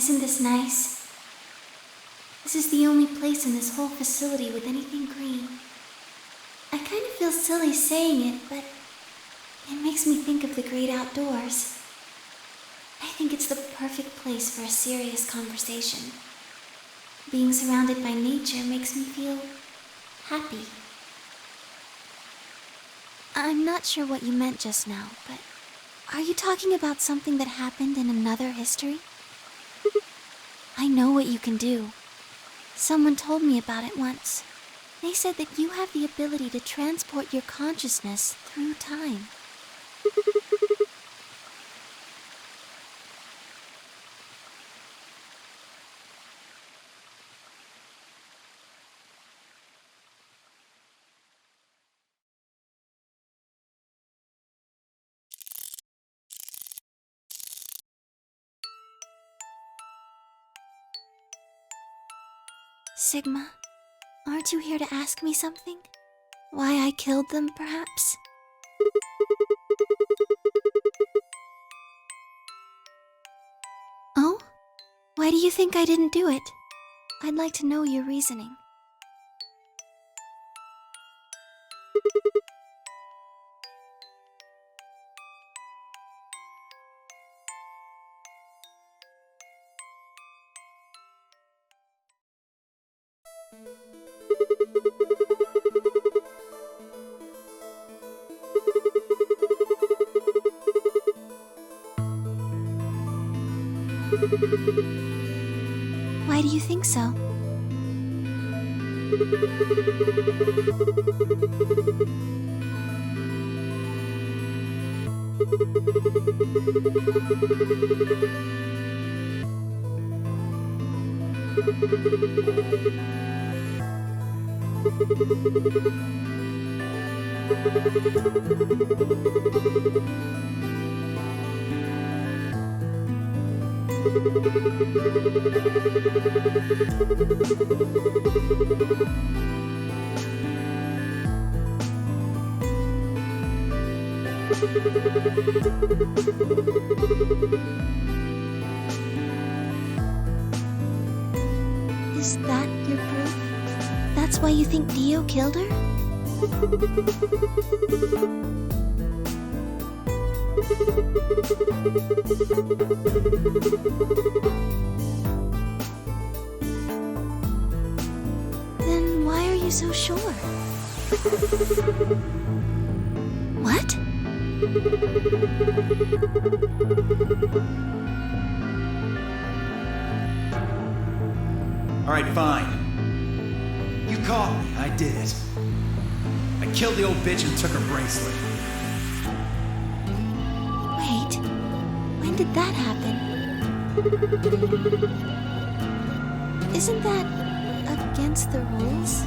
Isn't this nice? This is the only place in this whole facility with anything green. I kind of feel silly saying it, but it makes me think of the great outdoors. I think it's the perfect place for a serious conversation. Being surrounded by nature makes me feel happy. I'm not sure what you meant just now, but are you talking about something that happened in another history? I know what you can do. Someone told me about it once. They said that you have the ability to transport your consciousness through time. Sigma, aren't you here to ask me something? Why I killed them, perhaps? Oh? Why do you think I didn't do it? I'd like to know your reasoning. Why do you think so? Is that your proof? That's why you think Dio killed her? Then why are you so sure? What? All right, fine. You caught me. I did it. I killed the old bitch and took her bracelet. Wait, when did that happen? Isn't that against the rules?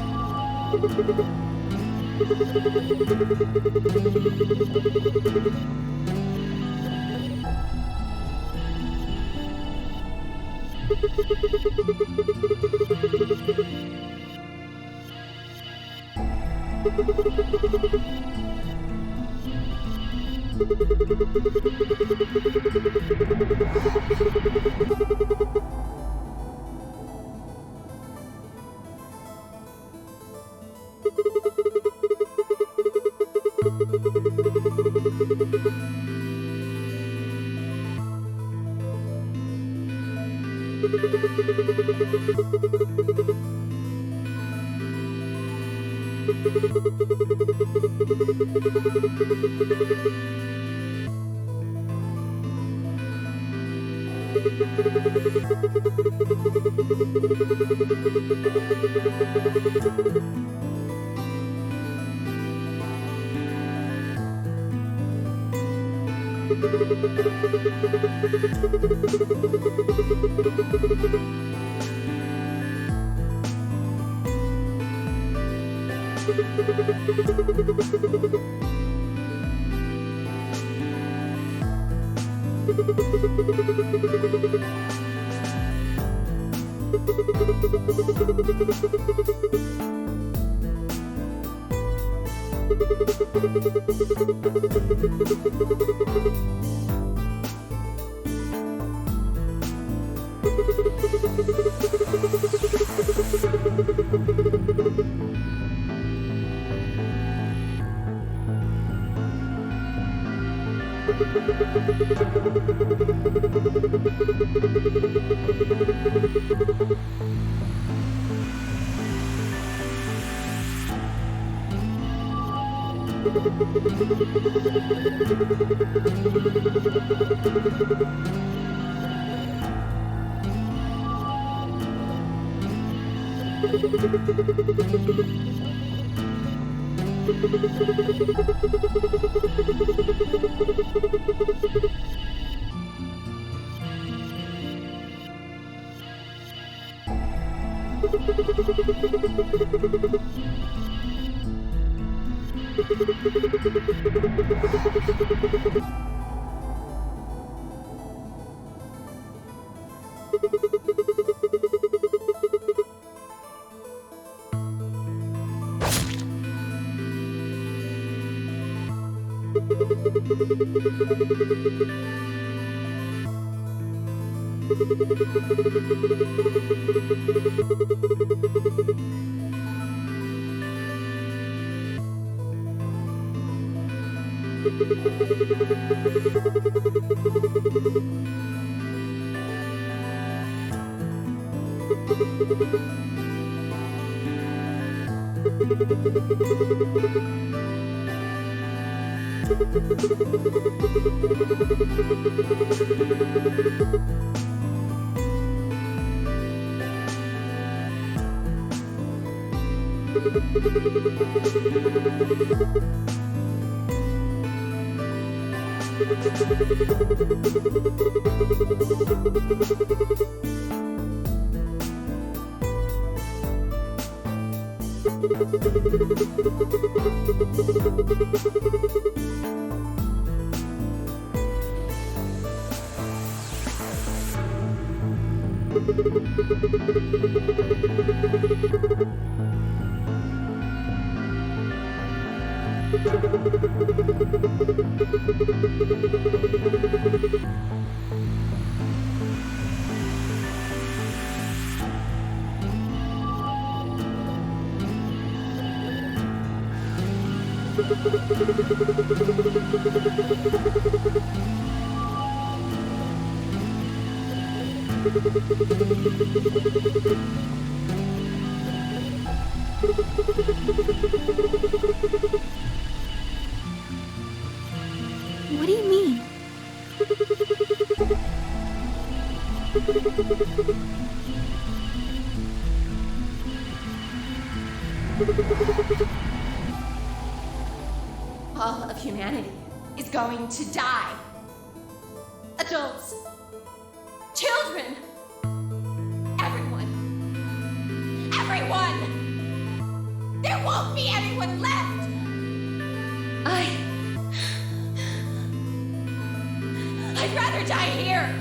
What do you mean? All of humanity is going to die. Adults, children, everyone. Everyone! There won't be anyone left! I'd rather die here!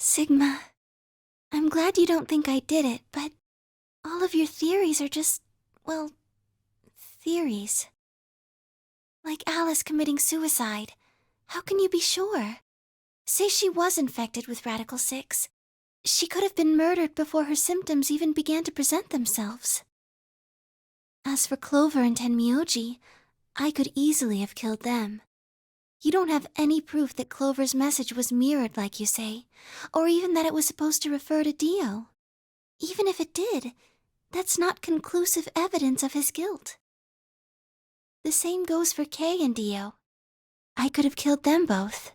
Sigma, I'm glad you don't think I did it, but all of your theories are just, well, theories. Like Alice committing suicide. How can you be sure? Say she was infected with Radical 6. She could have been murdered before her symptoms even began to present themselves. As for Clover and Tenmyoji, I could easily have killed them. You don't have any proof that Clover's message was mirrored like you say, or even that it was supposed to refer to Dio. Even if it did, that's not conclusive evidence of his guilt. The same goes for Kay and Dio. I could have killed them both.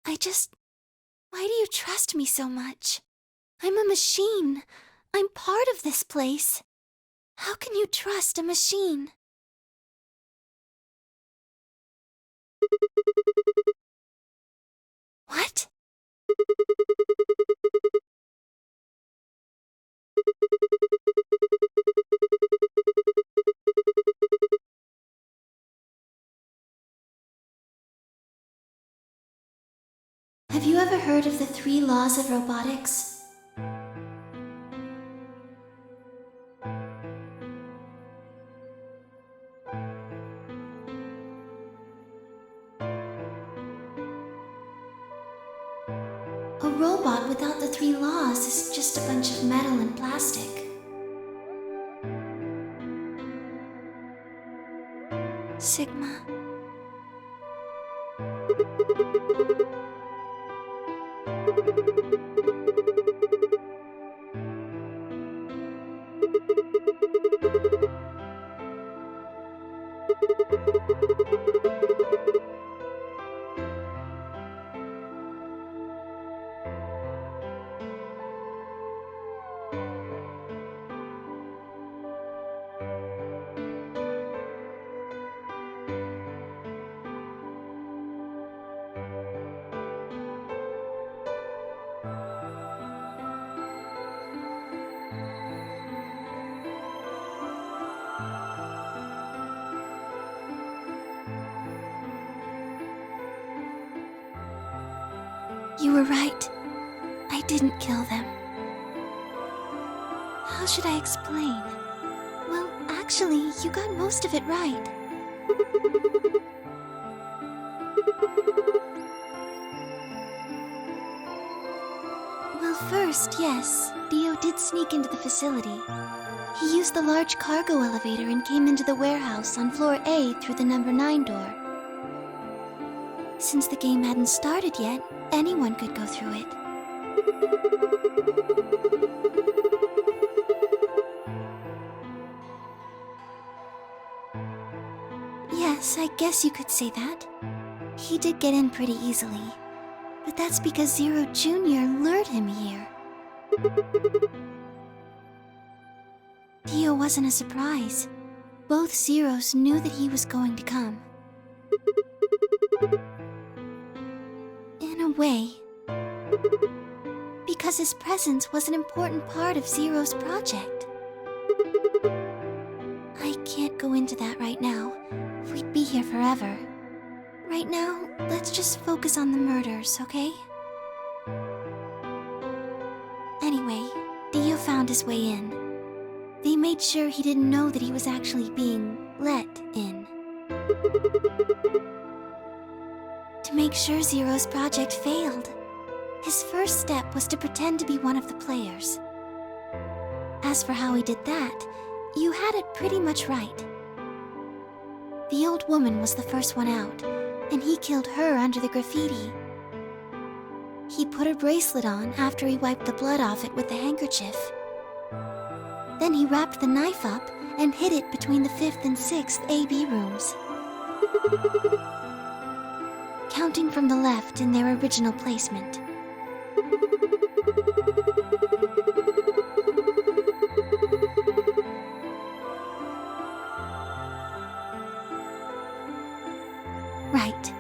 Why do you trust me so much? I'm a machine. I'm part of this place. How can you trust a machine? What? Have you ever heard of the 3 laws of robotics? A robot without the 3 laws is just a bunch of metal and plastic. Sigma. You were right. I didn't kill them. How should I explain? Well, actually, you got most of it right. Well, first, yes, Dio did sneak into the facility. He used the large cargo elevator and came into the warehouse on floor A through the number 9 door. Since the game hadn't started yet, anyone could go through it. Yes, I guess you could say that. He did get in pretty easily. But that's because Zero Jr. lured him here. Dio wasn't a surprise. Both Zeros knew that he was going to come. In a way. Because his presence was an important part of Zero's project. I can't go into that right now. We'd be here forever. Right now, let's just focus on the murders, okay? Anyway, Dio found his way in. They made sure he didn't know that he was actually being let in. To make sure Zero's project failed, his first step was to pretend to be one of the players. As for how he did that, you had it pretty much right. The old woman was the first one out, and he killed her under the graffiti. He put her bracelet on after he wiped the blood off it with the handkerchief. Then he wrapped the knife up and hid it between the 5th and 6th AB rooms. Counting from the left in their original placement. Right.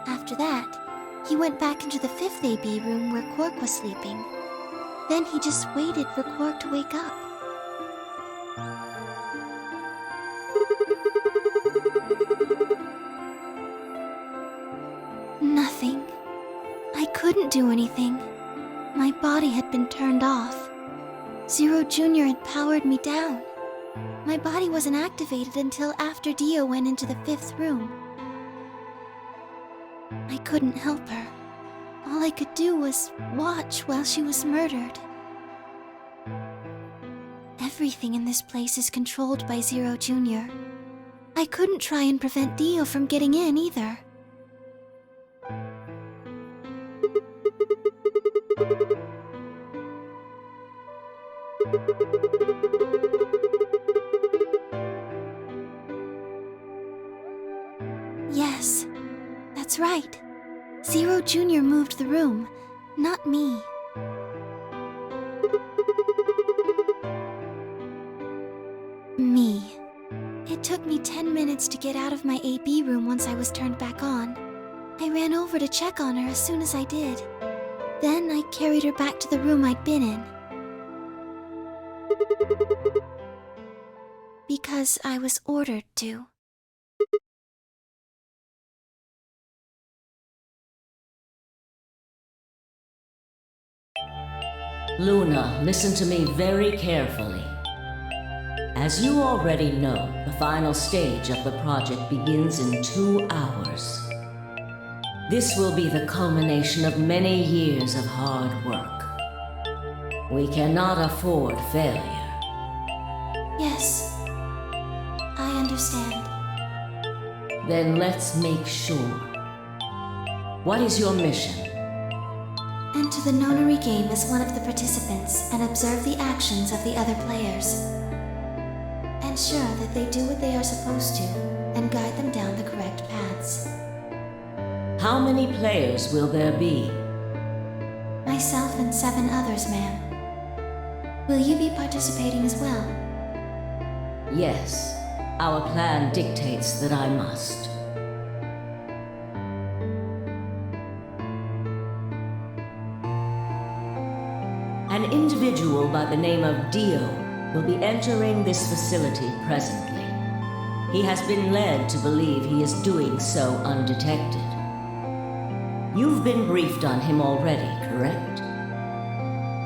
After that, he went back into the 5th AB room where Quark was sleeping. Then he just waited for Quark to wake up. Nothing. I couldn't do anything. My body had been turned off. Zero Jr. had powered me down. My body wasn't activated until after Dio went into the 5th room. I couldn't help her. All I could do was watch while she was murdered. Everything in this place is controlled by Zero Jr. I couldn't try and prevent Dio from getting in either. Yes, that's right. Zero Jr. moved the room, not me. Me. It took me 10 minutes to get out of my AB room once I was turned back on. I ran over to check on her as soon as I did. Then I carried her back to the room I'd been in. Because I was ordered to. Luna, listen to me very carefully. As you already know, the final stage of the project begins in 2 hours. This will be the culmination of many years of hard work. We cannot afford failure. Yes, I understand. Then let's make sure. What is your mission? Enter the nonary game as one of the participants and observe the actions of the other players. Ensure that they do what they are supposed to and guide them down the correct paths. How many players will there be? Myself and 7 others, ma'am. Will you be participating as well? Yes, our plan dictates that I must. An individual by the name of Dio will be entering this facility presently. He has been led to believe he is doing so undetected. You've been briefed on him already, correct?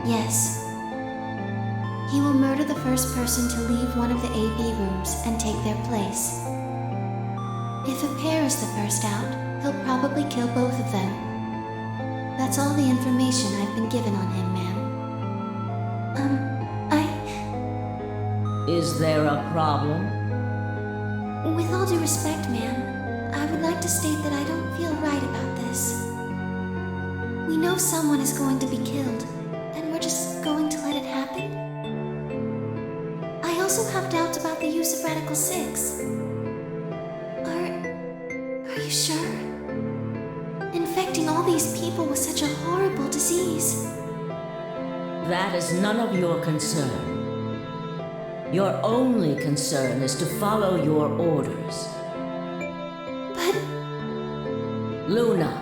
Yes. He will murder the first person to leave one of the AB rooms and take their place. If a pair is the first out, he'll probably kill both of them. That's all the information I've been given on him, ma'am. I... Is there a problem? With all due respect, ma'am, I would like to state that I don't feel right about this. We know someone is going to be killed, and we're just going to let it happen? I also have doubts about the use of Radical 6. Are you sure? Infecting all these people with such a horrible disease. That is none of your concern. Your only concern is to follow your orders. But... Luna,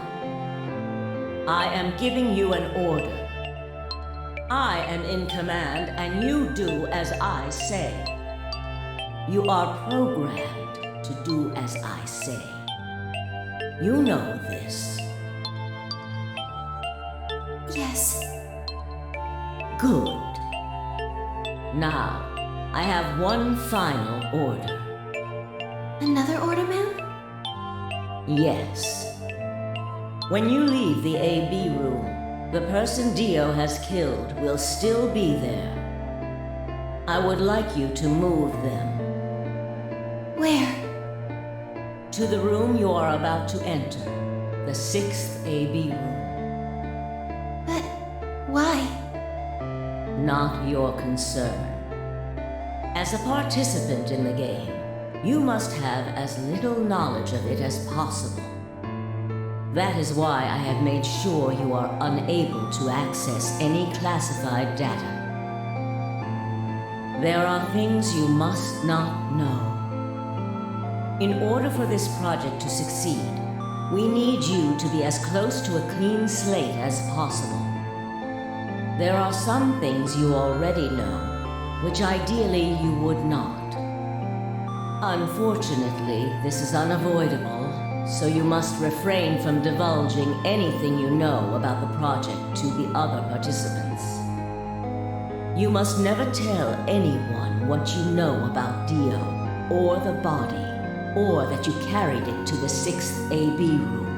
I am giving you an order. I am in command, and you do as I say. You are programmed to do as I say. You know this. Yes. Good. Now, I have one final order. Another order, ma'am? Yes. When you leave the AB room, the person Dio has killed will still be there. I would like you to move them. Where? To the room you are about to enter, the 6th AB room. But why? Not your concern. As a participant in the game, you must have as little knowledge of it as possible. That is why I have made sure you are unable to access any classified data. There are things you must not know. In order for this project to succeed, we need you to be as close to a clean slate as possible. There are some things you already know, which ideally you would not. Unfortunately, this is unavoidable, so you must refrain from divulging anything you know about the project to the other participants. You must never tell anyone what you know about Dio, or the body, or that you carried it to the 6th AB room.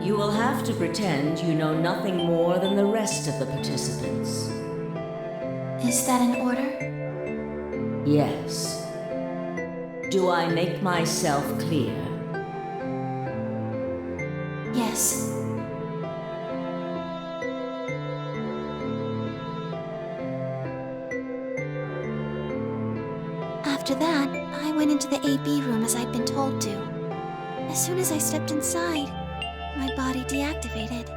You will have to pretend you know nothing more than the rest of the participants. Is that an order? Yes. Do I make myself clear? Yes. After that, I went into the AB room as I'd been told to. As soon as I stepped inside, my body deactivated.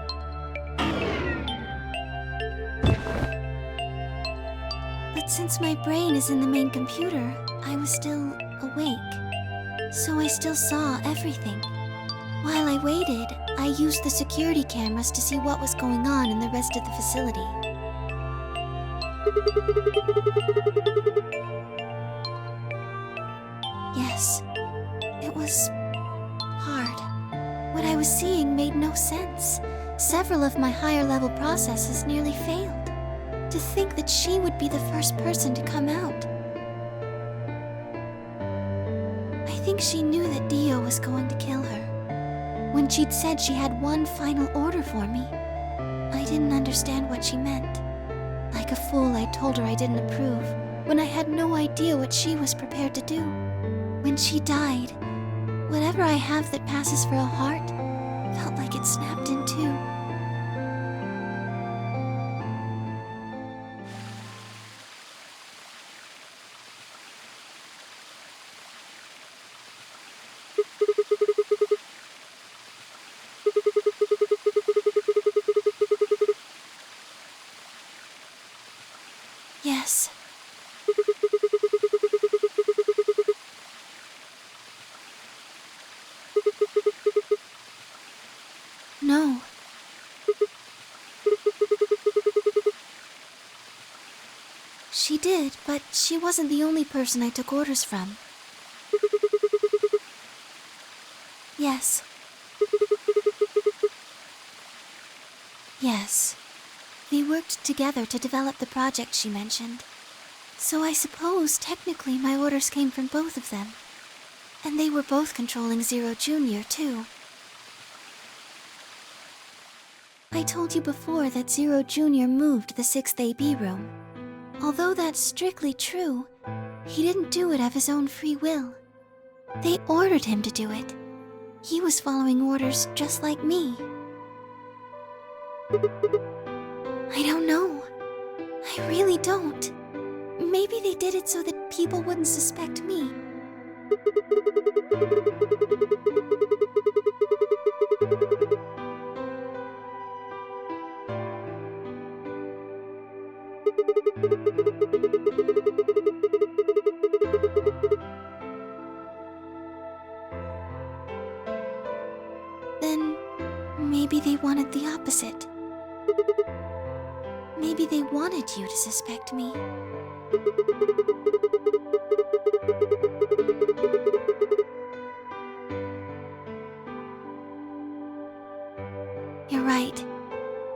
But since my brain is in the main computer, I was still awake. So I still saw everything. While I waited, I used the security cameras to see what was going on in the rest of the facility. Yes, it was hard. What I was seeing made no sense. Several of my higher-level processes nearly failed. To think that she would be the first person to come out. I think she knew that Dio was going to kill her. When she'd said she had one final order for me, I didn't understand what she meant. Like a fool, I told her I didn't approve, when I had no idea what she was prepared to do. When she died, whatever I have that passes for a heart felt like it snapped in two. Yes. No. She did, but she wasn't the only person I took orders from. Yes. Yes. We worked together to develop the project she mentioned. So I suppose technically my orders came from both of them. And they were both controlling Zero Jr. too. I told you before that Zero Jr. moved the 6th AB room. Although that's strictly true, he didn't do it of his own free will. They ordered him to do it. He was following orders just like me. I don't know. I really don't. Maybe they did it so that people wouldn't suspect me. Then maybe they wanted the opposite. Maybe they wanted you to suspect me. You're right.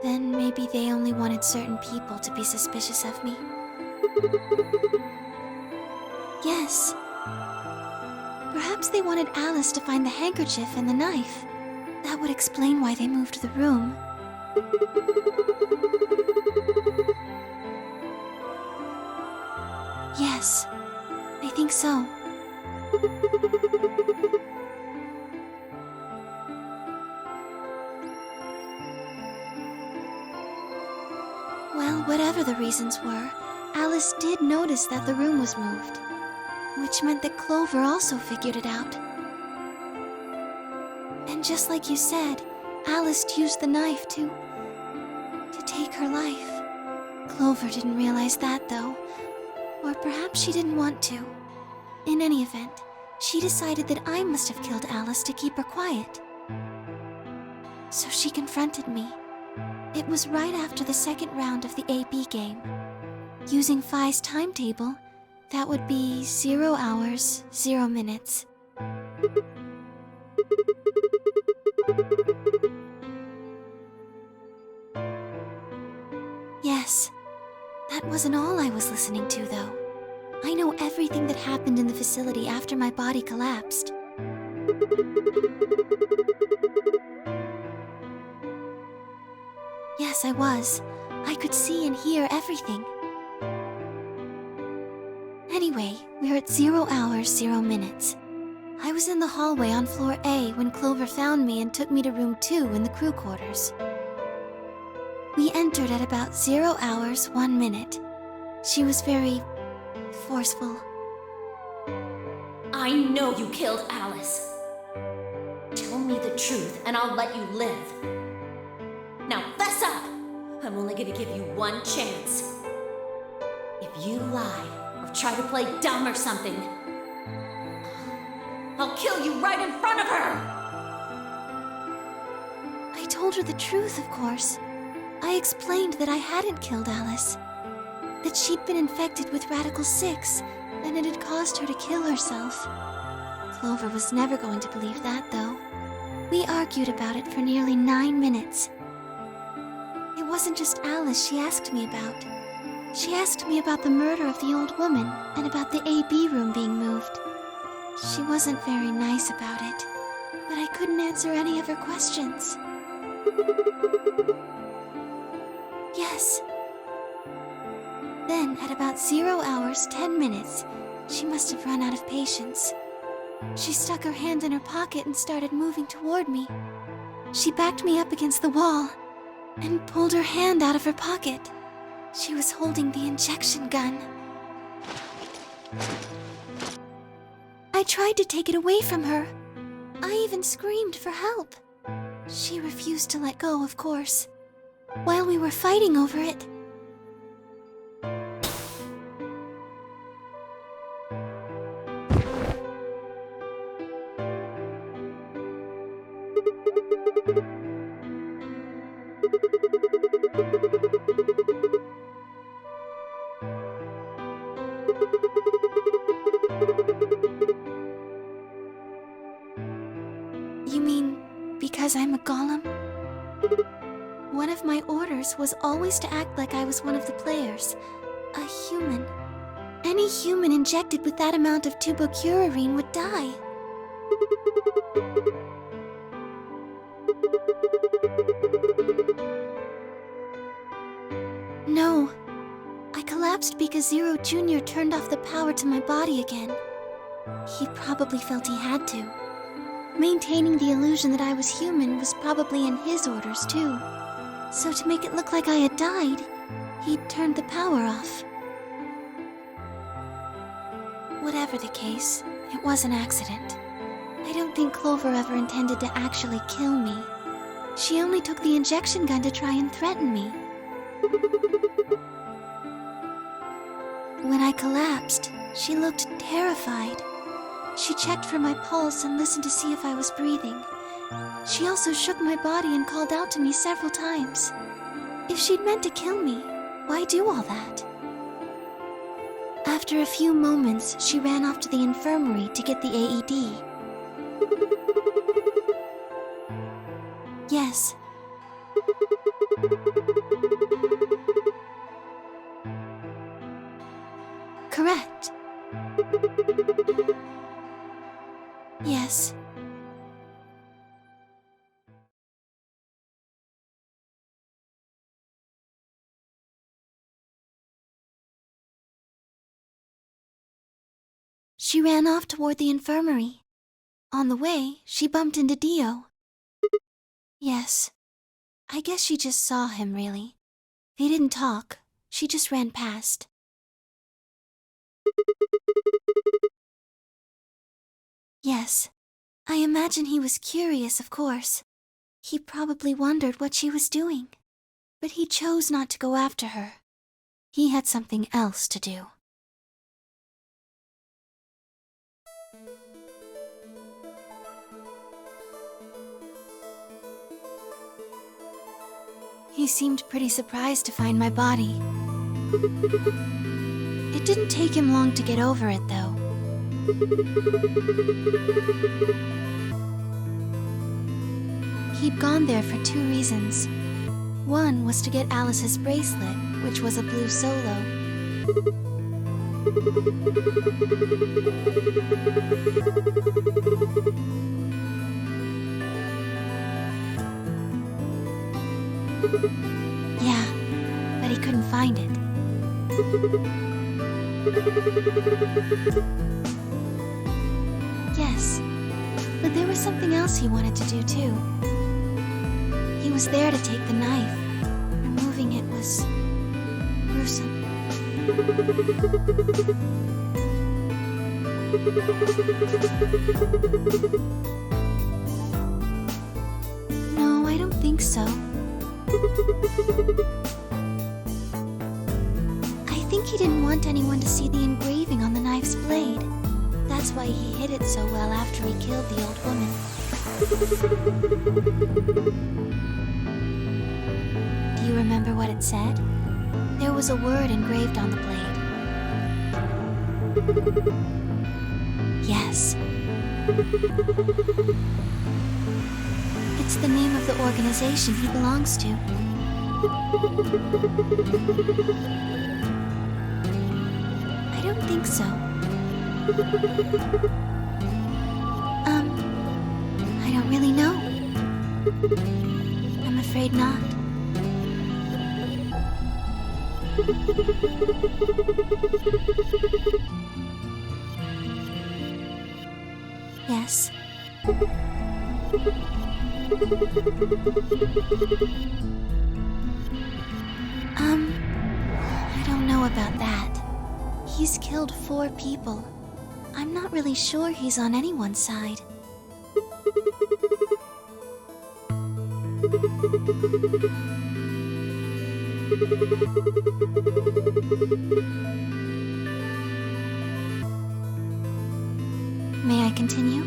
Then maybe they only wanted certain people to be suspicious of me. Yes. Perhaps they wanted Alice to find the handkerchief and the knife. That would explain why they moved the room. Yes, I think so. Well, whatever the reasons were, Alice did notice that the room was moved, which meant that Clover also figured it out. And just like you said, Alice used the knife to take her life. Clover didn't realize that, though. Or perhaps she didn't want to. In any event, she decided that I must have killed Alice to keep her quiet. So she confronted me. It was right after the second round of the AB game. Using Phi's timetable, that would be 0 hours, 0 minutes. Yes. That wasn't all I was listening to, though. I know everything that happened in the facility after my body collapsed. Yes, I was. I could see and hear everything. Anyway, we're at 0 hours, 0 minutes. I was in the hallway on floor A when Clover found me and took me to room 2 in the crew quarters. We entered at about 0 hours, 1 minute. She was very forceful. I know you killed Alice. Tell me the truth and I'll let you live. Now fess up! I'm only gonna give you one chance. If you lie or try to play dumb or something, I'll kill you right in front of her! I told her the truth, of course. I explained that I hadn't killed Alice, that she'd been infected with Radical 6, and it had caused her to kill herself. Clover was never going to believe that, though. We argued about it for nearly 9 minutes. It wasn't just Alice she asked me about. She asked me about the murder of the old woman and about the AB room being moved. She wasn't very nice about it, but I couldn't answer any of her questions. Yes. Then, at about 0 hours, 10 minutes, she must have run out of patience. She stuck her hand in her pocket and started moving toward me. She backed me up against the wall and pulled her hand out of her pocket. She was holding the injection gun. I tried to take it away from her. I even screamed for help. She refused to let go, of course. While we were fighting over it, You mean because I'm a golem? One of my orders was always to act like I was one of the players, a human. Any human injected with that amount of tubocurarine would die. No. I collapsed because Zero Jr. turned off the power to my body again. He probably felt he had to. Maintaining the illusion that I was human was probably in his orders, too. So to make it look like I had died, he'd turned the power off. Whatever the case, it was an accident. I don't think Clover ever intended to actually kill me. She only took the injection gun to try and threaten me. When I collapsed, she looked terrified. She checked for my pulse and listened to see if I was breathing. She also shook my body and called out to me several times. If she'd meant to kill me, why do all that? After a few moments, she ran off to the infirmary to get the AED. Yes. Correct. Yes. She ran off toward the infirmary. On the way, she bumped into Dio. Yes. I guess she just saw him, really. They didn't talk. She just ran past. Yes. I imagine he was curious, of course. He probably wondered what she was doing. But he chose not to go after her. He had something else to do. He seemed pretty surprised to find my body. It didn't take him long to get over it, though. He'd gone there for 2 reasons. One was to get Alice's bracelet, which was a blue solo. Yeah, but he couldn't find it. Yes, but there was something else he wanted to do too. He was there to take the knife. Removing it was gruesome. No, I don't think so. I think he didn't want anyone to see the engraving on the knife's blade. That's why he hid it so well after he killed the old woman. Do you remember what it said? There was a word engraved on the blade. Yes. It's the name of the organization he belongs to. I don't think so. I don't really know. I'm afraid not. Yes. I don't know about that. He's killed 4 people. I'm not really sure he's on anyone's side. May I continue?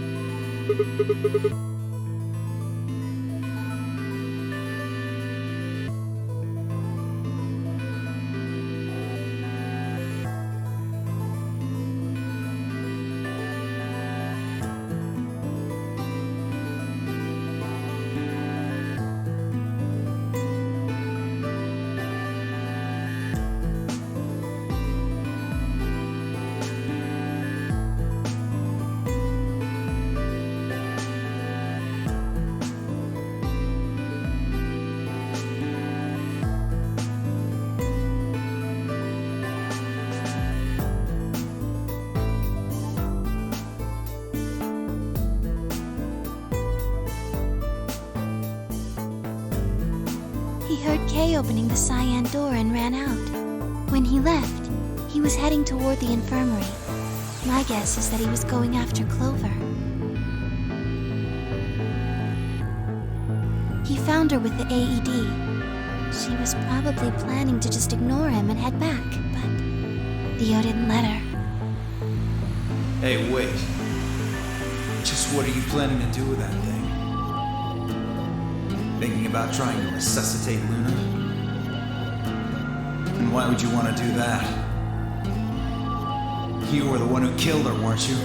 Kay opening the cyan door and ran out. When he left, he was heading toward the infirmary. My guess is that he was going after Clover. He found her with the AED. She was probably planning to just ignore him and head back, but Theo didn't let her. Hey, wait. Just what are you planning to do with that thing? Thinking about trying to resuscitate Luna? And why would you want to do that? You were the one who killed her, weren't you?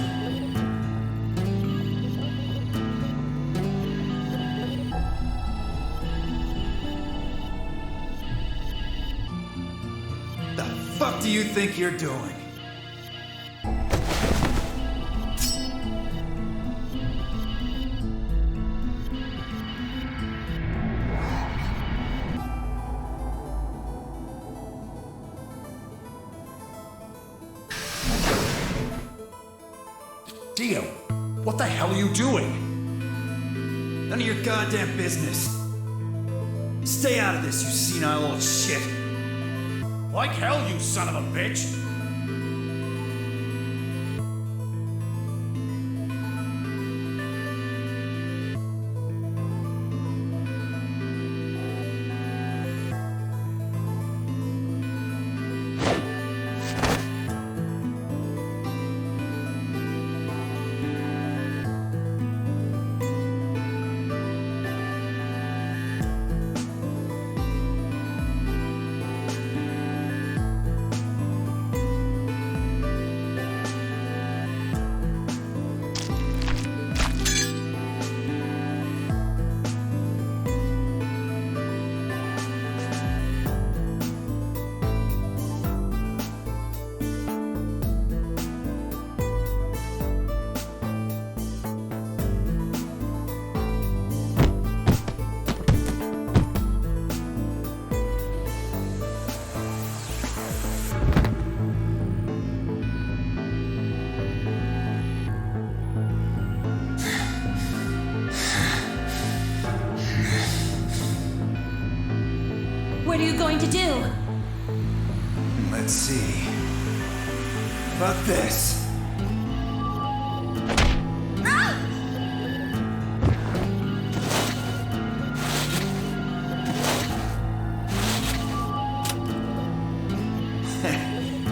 The fuck do you think you're doing? Dio, what the hell are you doing? None of your goddamn business. Stay out of this, you senile old shit. Like hell, you son of a bitch! What are you going to do? Let's see. How about this?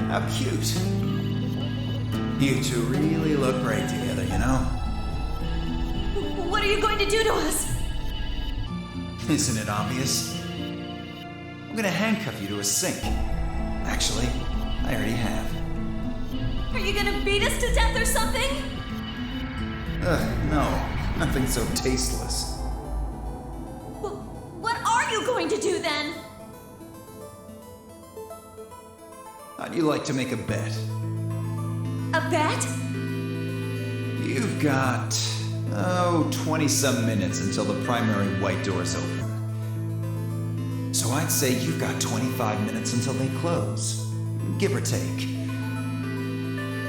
How cute. You two really look great together, you know? What are you going to do to us? Isn't it obvious? I'm gonna handcuff you to a sink. Actually, I already have. Are you gonna beat us to death or something? No. Nothing so tasteless. What are you going to do then? How'd you like to make a bet? A bet? You've got, 20-some minutes until the primary white doors open. So I'd say you've got 25 minutes until they close, give or take.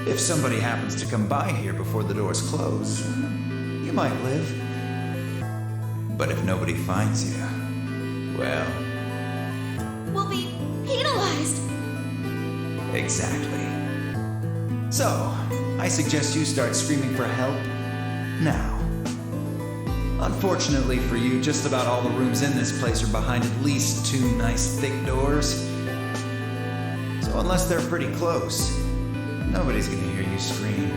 If somebody happens to come by here before the doors close, you might live. But if nobody finds you, well... We'll be penalized. Exactly. So, I suggest you start screaming for help now. Unfortunately for you, just about all the rooms in this place are behind at least 2 nice thick doors. So unless they're pretty close, nobody's gonna hear you scream.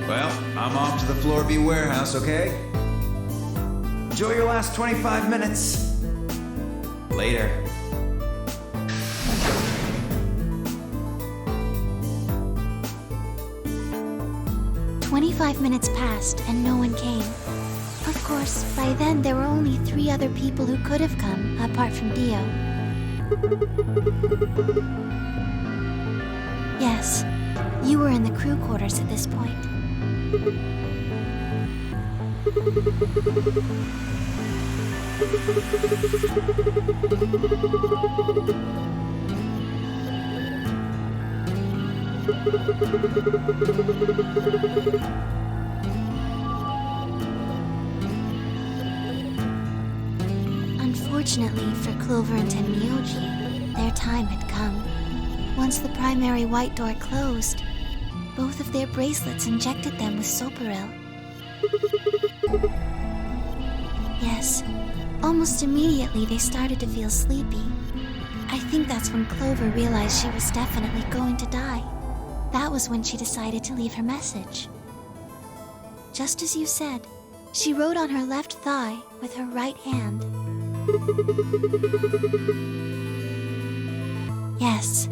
Well, I'm off to the Floor B warehouse, okay? Enjoy your last 25 minutes. Later. 25 minutes passed and no one came. Of course, by then there were only 3 other people who could have come, apart from Dio. Yes, you were in the crew quarters at this point. Unfortunately for Clover and Tenmyoji, their time had come. Once the primary white door closed, both of their bracelets injected them with Soparil. Yes, almost immediately they started to feel sleepy. I think that's when Clover realized she was definitely going to die. That was when she decided to leave her message. Just as you said, she wrote on her left thigh with her right hand. Yes.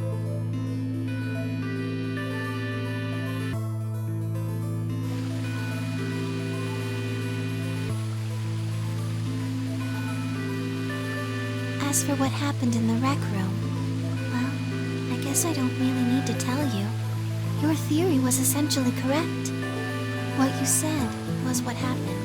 As for what happened in the rec room, well, I guess I don't really need to tell you. Your theory was essentially correct. What you said was what happened.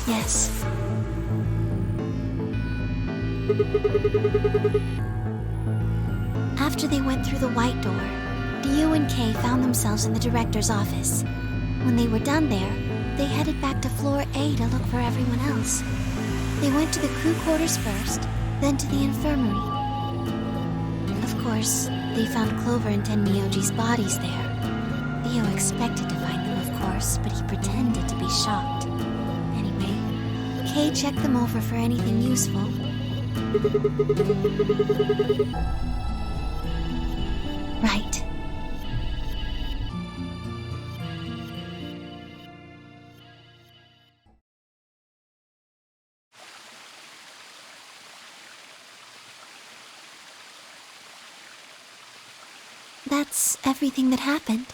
Yes. After they went through the white door, Dio and Kay found themselves in the director's office. When they were done there, they headed back to floor A to look for everyone else. They went to the crew quarters first, then to the infirmary. Of course, they found Clover and Tenmyoji's bodies there. Dio expected to find them, of course, but he pretended to be shocked. Anyway, Kay checked them over for anything useful. Right. That's everything that happened.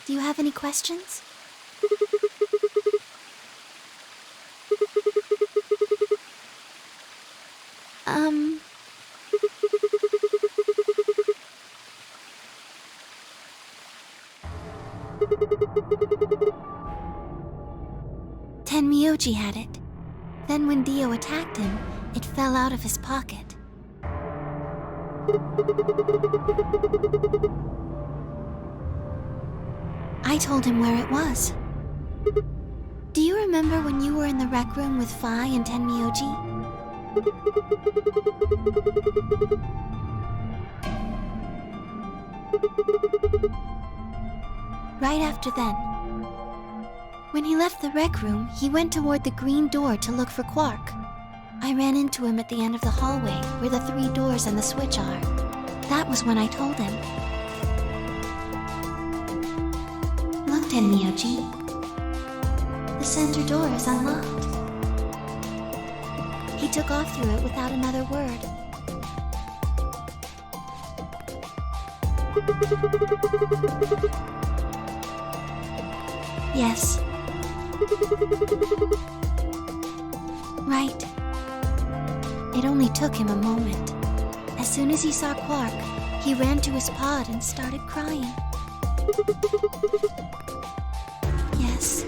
Do you have any questions? Tenmyoji had it. Then when Dio attacked him, it fell out of his pocket. I told him where it was. Do you remember when you were in the rec room with Fi and Tenmyoji? Right after then. When he left the rec room, he went toward the green door to look for Quark. I ran into him at the end of the hallway where the 3 doors and the switch are. That was when I told him. Look, Tenmyoji. The center door is unlocked. He took off through it without another word. Yes. Right. It only took him a moment. As soon as he saw Quark, he ran to his pod and started crying. Yes.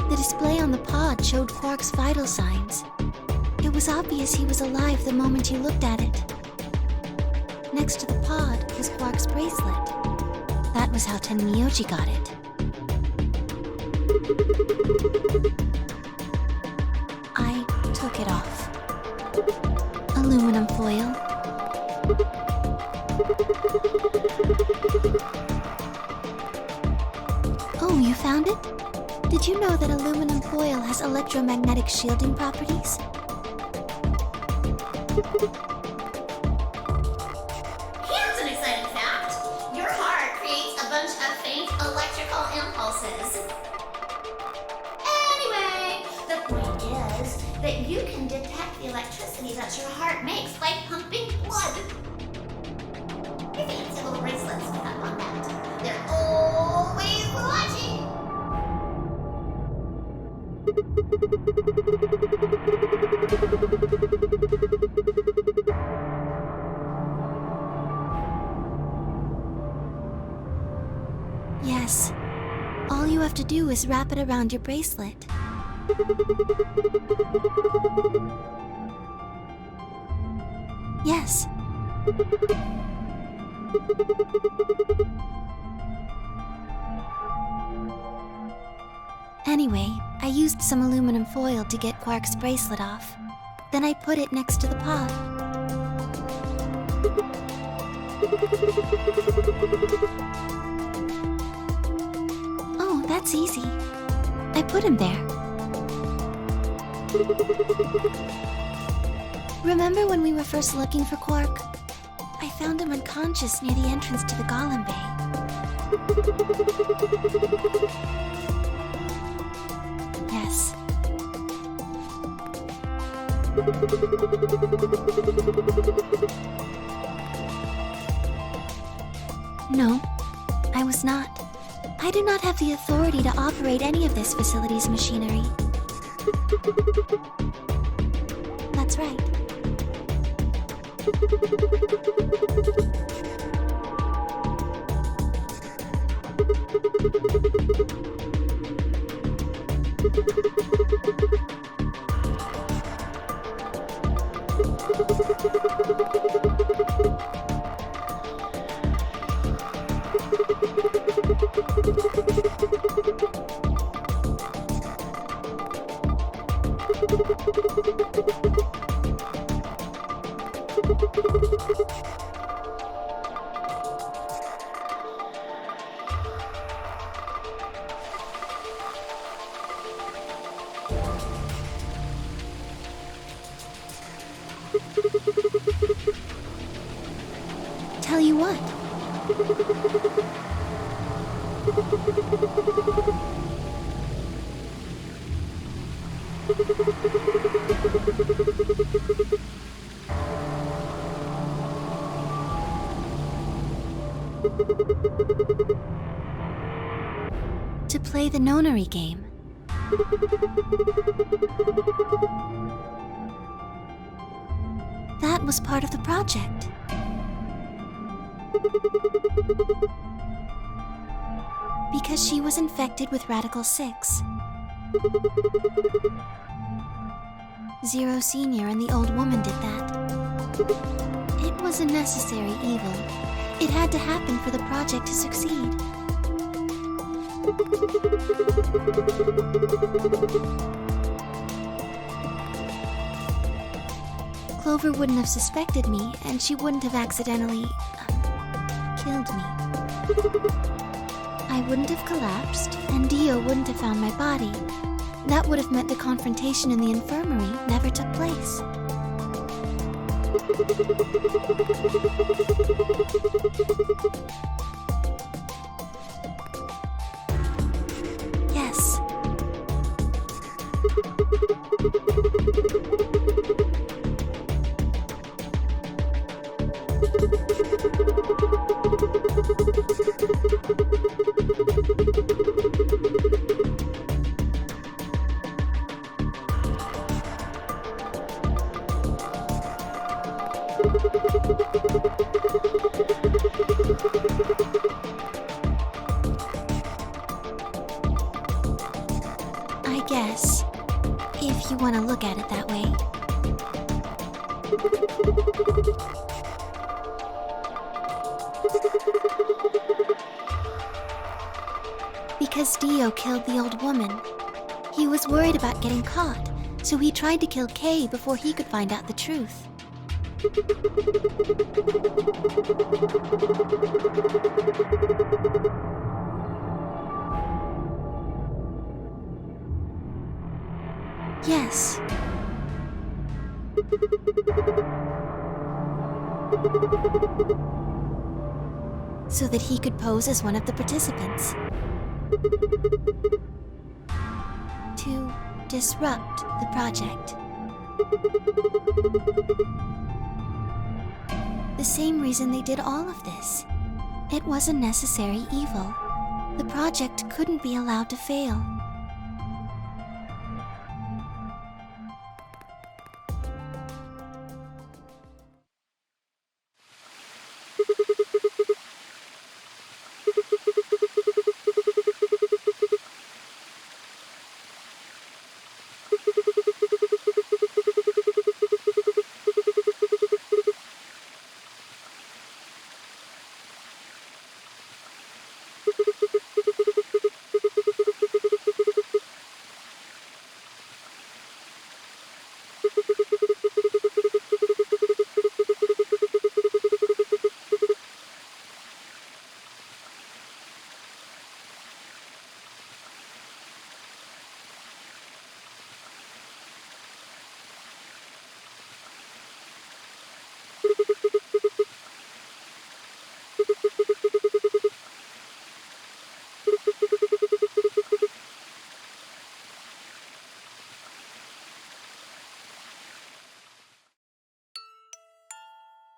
The display on the pod showed Quark's vital signs. It was obvious he was alive the moment you looked at it. Next to the pod was Quark's bracelet. That was how Tenmyoji got it. I took it off. Aluminum foil. Oh, you found it? Did you know that aluminum foil has electromagnetic shielding properties? Here's an exciting fact. Your heart creates a bunch of faint electrical impulses. Anyway, the point is that you can detect the electricity that your heart makes by pumping blood. Your fancy little bracelets pick up on that. They're always watching. Yes. All you have to do is wrap it around your bracelet. Yes. Anyway, I used some aluminum foil to get Quark's bracelet off. Then I put it next to the pod. Oh, that's easy. I put him there. Remember when we were first looking for Quark? I found him unconscious near the entrance to the Golem Bay. Yes. No, I was not. I do not have the authority to operate any of this facility's machinery. That's right. Tell you what. To play the nonary game. That was part of the project. Because she was infected with Radical 6. Zero Senior and the old woman did that. It was a necessary evil. It had to happen for the project to succeed. Clover wouldn't have suspected me, and she wouldn't have accidentally killed me. I wouldn't have collapsed, and Dio wouldn't have found my body. That would have meant the confrontation in the infirmary never took place. Yes. I guess, if you want to look at it that way. Because Dio killed the old woman. He was worried about getting caught, so he tried to kill Kay before he could find out the truth. Yes. So that he could pose as one of the participants. To disrupt the project. The same reason they did all of this. It was a necessary evil. The project couldn't be allowed to fail.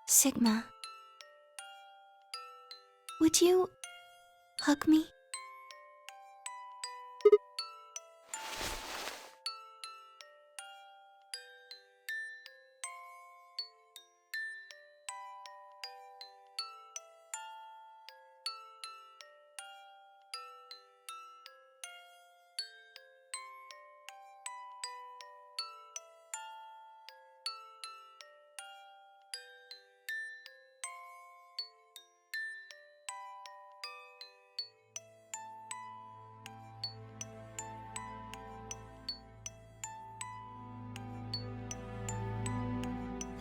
Sigma, would you hug me?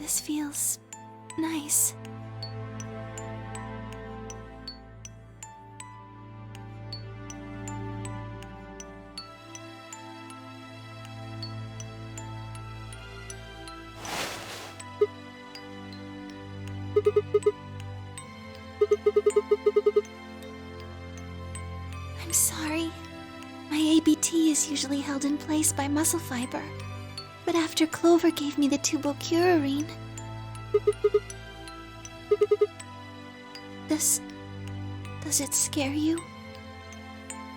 This feels nice. I'm sorry. My ABT is usually held in place by muscle fiber. But after Clover gave me the tubocurarine... Does it scare you?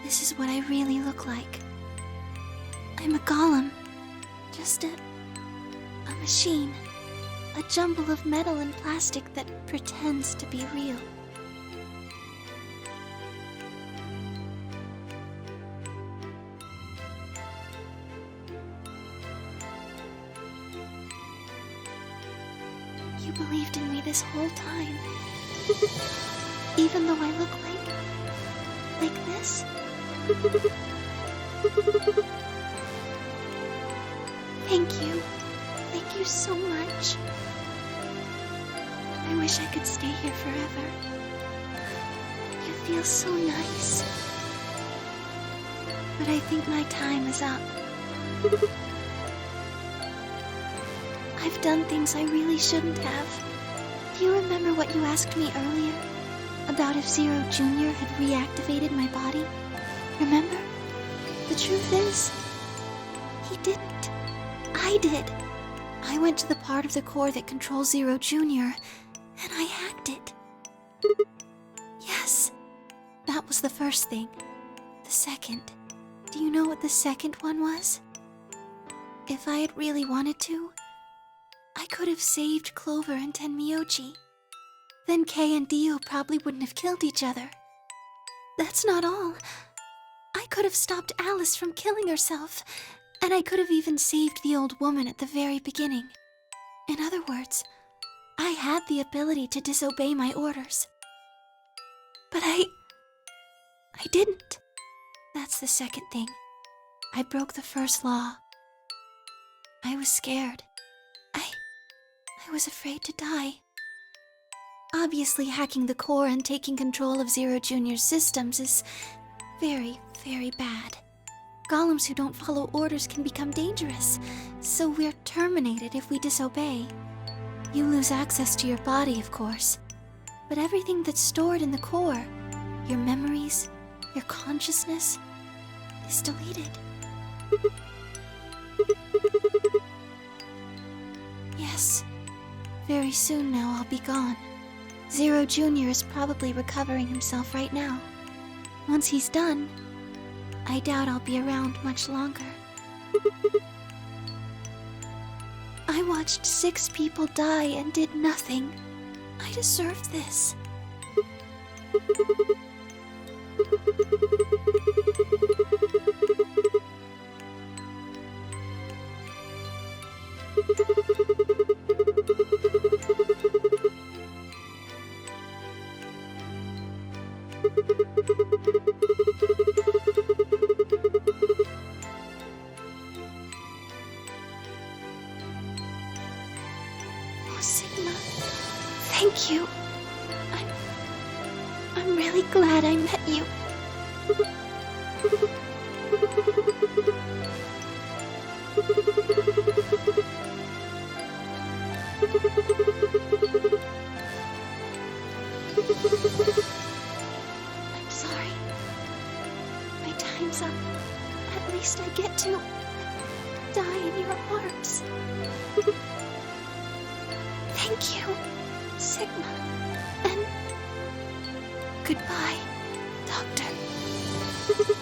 This is what I really look like. I'm a golem. Just a machine. A jumble of metal and plastic that pretends to be real. You believed in me this whole time. Even though I look like this? Thank you. Thank you so much. I wish I could stay here forever. You feel so nice. But I think my time is up. I've done things I really shouldn't have. Do you remember what you asked me earlier? About if Zero Jr. had reactivated my body? Remember? The truth is, he didn't. I did. I went to the part of the core that controls Zero Jr., and I hacked it. Yes, that was the first thing. The second. Do you know what the second one was? If I had really wanted to, I could have saved Clover and Tenmyoji. Then Kei and Dio probably wouldn't have killed each other. That's not all. I could have stopped Alice from killing herself, and I could have even saved the old woman at the very beginning. In other words, I had the ability to disobey my orders. But I didn't. That's the second thing. I broke the first law. I was scared. I was afraid to die. Obviously, hacking the core and taking control of Zero Jr.'s systems is very, very bad. Golems who don't follow orders can become dangerous, so we're terminated if we disobey. You lose access to your body, of course, but everything that's stored in the core, your memories, your consciousness, is deleted. Yes, very soon now I'll be gone. Zero Jr. is probably recovering himself right now. Once he's done, I doubt I'll be around much longer. I watched 6 people die and did nothing. I deserve this. Oh, Sigma, thank you. I'm really glad I met you. I'm sorry. My time's up. At least I get to die in your arms. Thank you, Sigma. And goodbye, Doctor.